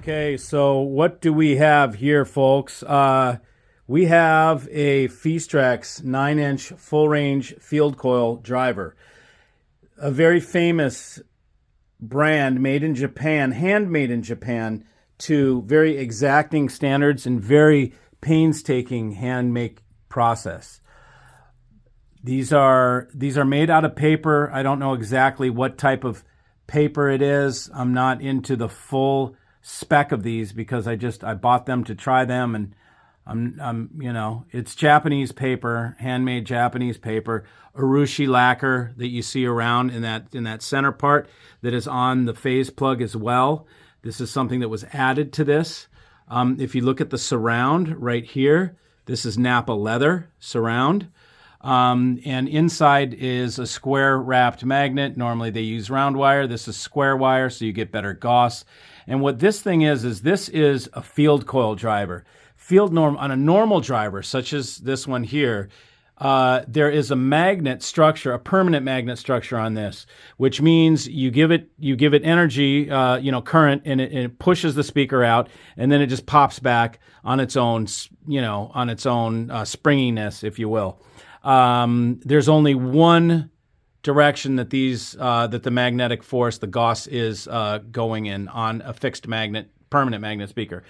Okay, so what do we have here, folks? We have a FEASTREX 9-inch full-range field coil driver. A very famous brand made in Japan, handmade in Japan, to very exacting standards and very painstaking handmake process. These are made out of paper. I don't know exactly what type of paper it is. I'm not into the full spec of these because I bought them to try them, and it's Japanese paper, handmade Japanese paper, urushi lacquer that you see around in that center part that is on the phase plug as well. This is something that was added to this. If you look at the surround right here, this is Napa leather surround. And inside is a square wrapped magnet. Normally they use round wire. This is square wire, so you get better gauze. And what this thing is this is a field coil driver. On a normal driver, such as this one here, there is a magnet structure, a permanent magnet structure on this, which means you give it energy, current, and it pushes the speaker out, and then it just pops back on its own, springiness, if you will. There's only one direction that the magnetic force, the Gauss, is going in on a fixed magnet, permanent magnet speaker.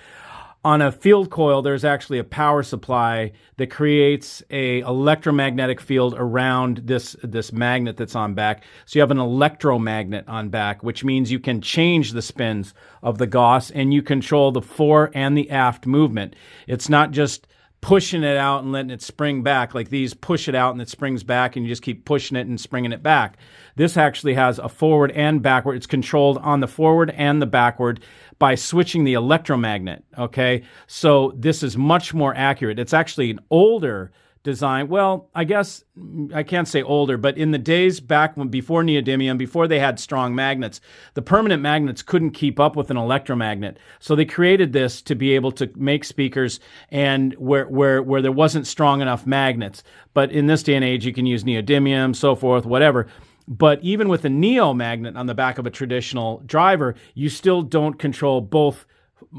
On a field coil, there's actually a power supply that creates a electromagnetic field around this magnet that's on back. So you have an electromagnet on back, which means you can change the spins of the Gauss and you control the fore and the aft movement. It's not just pushing it out and letting it spring back. Like these push it out and it springs back and you just keep pushing it and springing it back. This actually has a forward and backward. It's controlled on the forward and the backward by switching the electromagnet, okay? So this is much more accurate. It's actually an older design. Well, I guess I can't say older, but in the days back before neodymium, before they had strong magnets, the permanent magnets couldn't keep up with an electromagnet. So they created this to be able to make speakers and where there wasn't strong enough magnets. But in this day and age, you can use neodymium, so forth, whatever. But even with a neo magnet on the back of a traditional driver, you still don't control both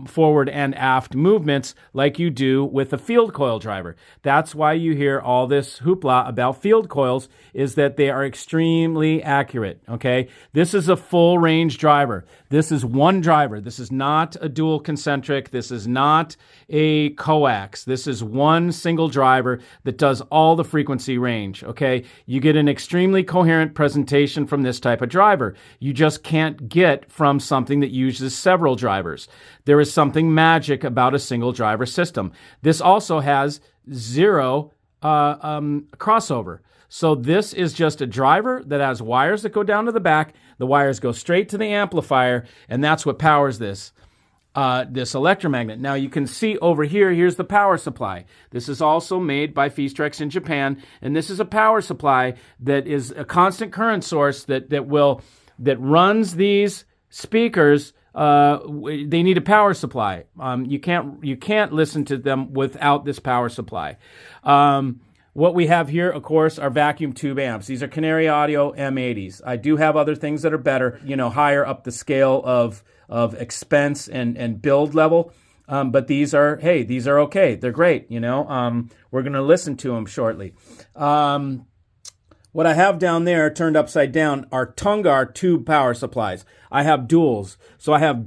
forward and aft movements like you do with a field coil driver. That's why you hear all this hoopla about field coils, is that they are extremely accurate, okay? This is a full range driver. This is one driver. This is not a dual concentric. This is not a coax. This is one single driver that does all the frequency range, okay? You get an extremely coherent presentation from this type of driver. You just can't get from something that uses several drivers. There is something magic about a single driver system. This also has zero crossover. So this is just a driver that has wires that go down to the back. The wires go straight to the amplifier, and that's what powers this electromagnet. Now you can see over here, here's the power supply. This is also made by FEASTREX in Japan, and this is a power supply that is a constant current source that runs these speakers. They need a power supply. You can't listen to them without this power supply. What we have here, of course, are vacuum tube amps. These are Canary Audio M80s. I do have other things that are better, higher up the scale of expense and build level. But these are okay. They're great. We're going to listen to them shortly. What I have down there, turned upside down, are Tungar tube power supplies. I have duals. So I have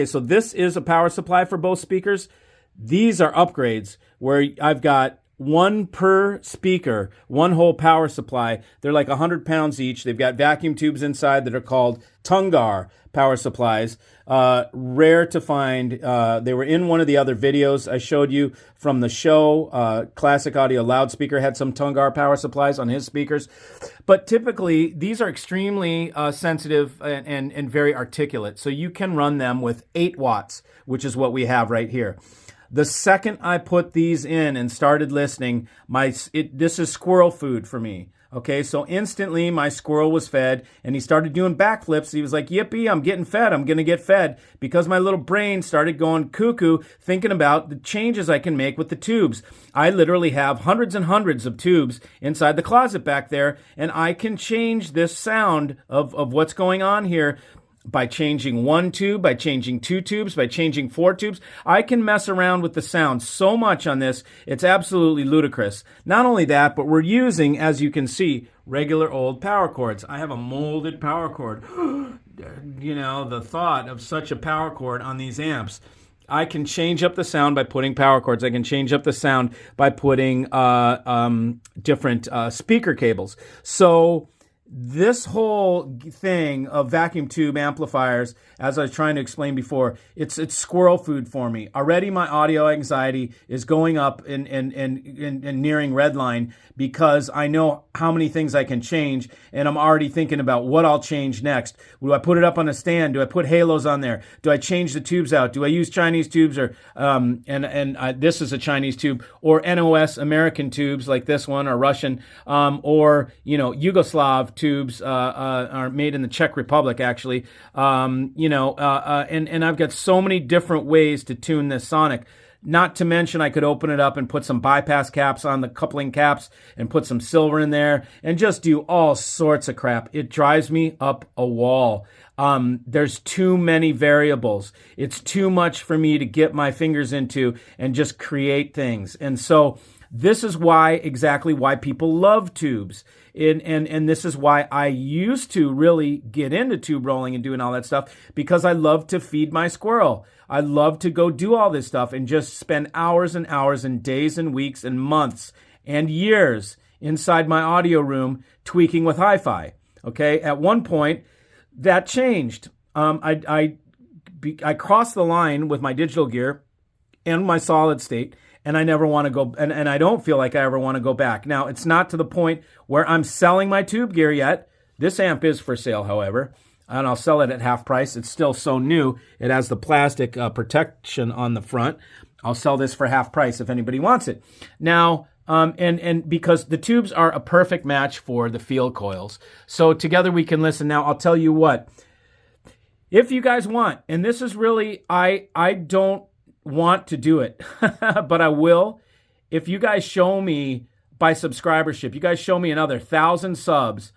so this is a power supply for both speakers. These are upgrades where I've got one per speaker, one whole power supply. They're like 100 pounds each. They've got vacuum tubes inside that are called Tungar power supplies. Rare to find. They were in one of the other videos I showed you from the show. Classic Audio Loudspeaker had some Tungar power supplies on his speakers. But typically, these are extremely sensitive and very articulate. So you can run them with 8 watts, which is what we have right here. The second I put these in and started listening, this is squirrel food for me. Okay, so instantly my squirrel was fed, and he started doing backflips. He was like, yippee, I'm getting fed. I'm going to get fed, because my little brain started going cuckoo, thinking about the changes I can make with the tubes. I literally have hundreds and hundreds of tubes inside the closet back there, and I can change this sound of what's going on here by changing one tube, by changing two tubes, by changing four tubes. I can mess around with the sound so much on this, it's absolutely ludicrous. Not only that, but we're using, as you can see, regular old power cords. I have a molded power cord. You know, the thought of such a power cord on these amps. I can change up the sound by putting power cords. I can change up the sound by putting different speaker cables. So this whole thing of vacuum tube amplifiers, as I was trying to explain before, it's squirrel food for me. Already my audio anxiety is going up and nearing red line because I know how many things I can change, and I'm already thinking about what I'll change next. Do I put it up on a stand? Do I put halos on there? Do I change the tubes out? Do I use Chinese tubes, or this is a Chinese tube, or NOS American tubes like this one, or Russian, or Yugoslav tubes are made in the Czech Republic actually. And I've got so many different ways to tune this sonic. Not to mention, I could open it up and put some bypass caps on the coupling caps and put some silver in there and just do all sorts of crap. It drives me up a wall. There's too many variables. It's too much for me to get my fingers into and just create things. And so this is exactly why people love tubes. And this is why I used to really get into tube rolling and doing all that stuff, because I love to feed my squirrel. I love to go do all this stuff and just spend hours and hours and days and weeks and months and years inside my audio room tweaking with hi-fi. Okay, at one point that changed. I crossed the line with my digital gear and my solid state, and I never want to go, and I don't feel like I ever want to go back. Now, it's not to the point where I'm selling my tube gear yet. This amp is for sale, however, and I'll sell it at half price. It's still so new. It has the plastic protection on the front. I'll sell this for half price if anybody wants it. Now, and because the tubes are a perfect match for the field coils. So together we can listen. Now, I'll tell you what, if you guys want, and this is really, I don't want to do it, but I will. If you guys show me by subscribership, you guys show me another 1,000 subs,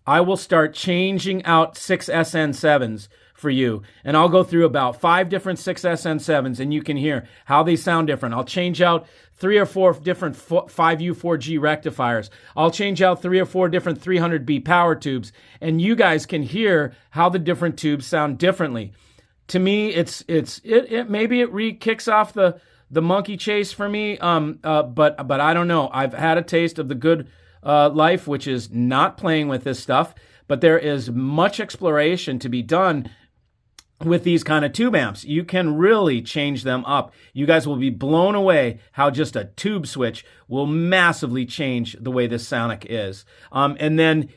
I will start changing out 6SN7s for you. And I'll go through about 5 different 6SN7s, and you can hear how they sound different. I'll change out 3 or 4 different 5U4G rectifiers. I'll change out 3 or 4 different 300B power tubes, and you guys can hear how the different tubes sound differently. To me, it maybe it re-kicks off the monkey chase for me, but I don't know. I've had a taste of the good life, which is not playing with this stuff, but there is much exploration to be done with these kind of tube amps. You can really change them up. You guys will be blown away how just a tube switch will massively change the way this sonic is. And then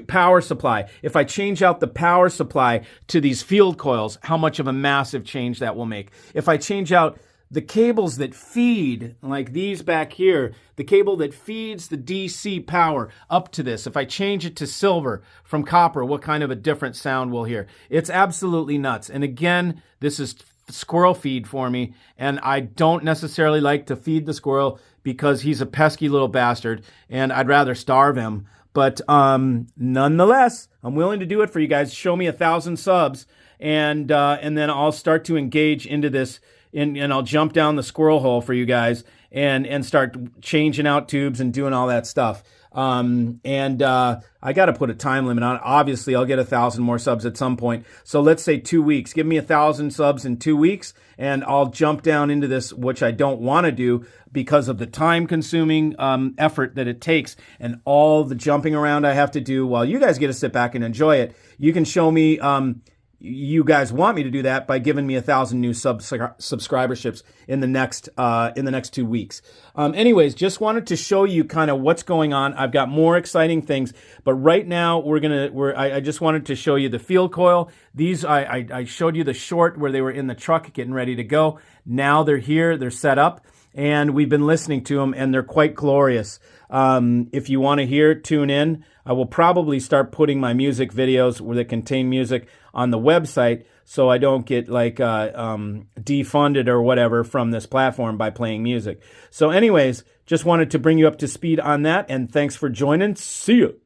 power supply. If I change out the power supply to these field coils, how much of a massive change that will make. If I change out the cables that feed, like these back here, the cable that feeds the DC power up to this, if I change it to silver from copper, what kind of a different sound we'll hear. It's absolutely nuts. And again, this is squirrel feed for me, and I don't necessarily like to feed the squirrel because he's a pesky little bastard, and I'd rather starve him. But nonetheless, I'm willing to do it for you guys. Show me 1,000 subs, and then I'll start to engage into this, and I'll jump down the squirrel hole for you guys and start changing out tubes and doing all that stuff. I got to put a time limit on it. Obviously, I'll get 1,000 more subs at some point. So let's say 2 weeks. Give me 1,000 subs in 2 weeks, and I'll jump down into this, which I don't want to do because of the time-consuming effort that it takes and all the jumping around I have to do while you guys get to sit back and enjoy it. You can show me you guys want me to do that by giving me 1,000 new subscriberships in the next 2 weeks. Anyways, just wanted to show you kind of what's going on. I've got more exciting things, but right now I just wanted to show you the field coil. These I showed you the short where they were in the truck getting ready to go. Now they're here, they're set up, and we've been listening to them, and they're quite glorious. If you want to tune in. I will probably start putting my music videos that contain music on the website so I don't get like defunded or whatever from this platform by playing music. So anyways, just wanted to bring you up to speed on that, and thanks for joining. See you.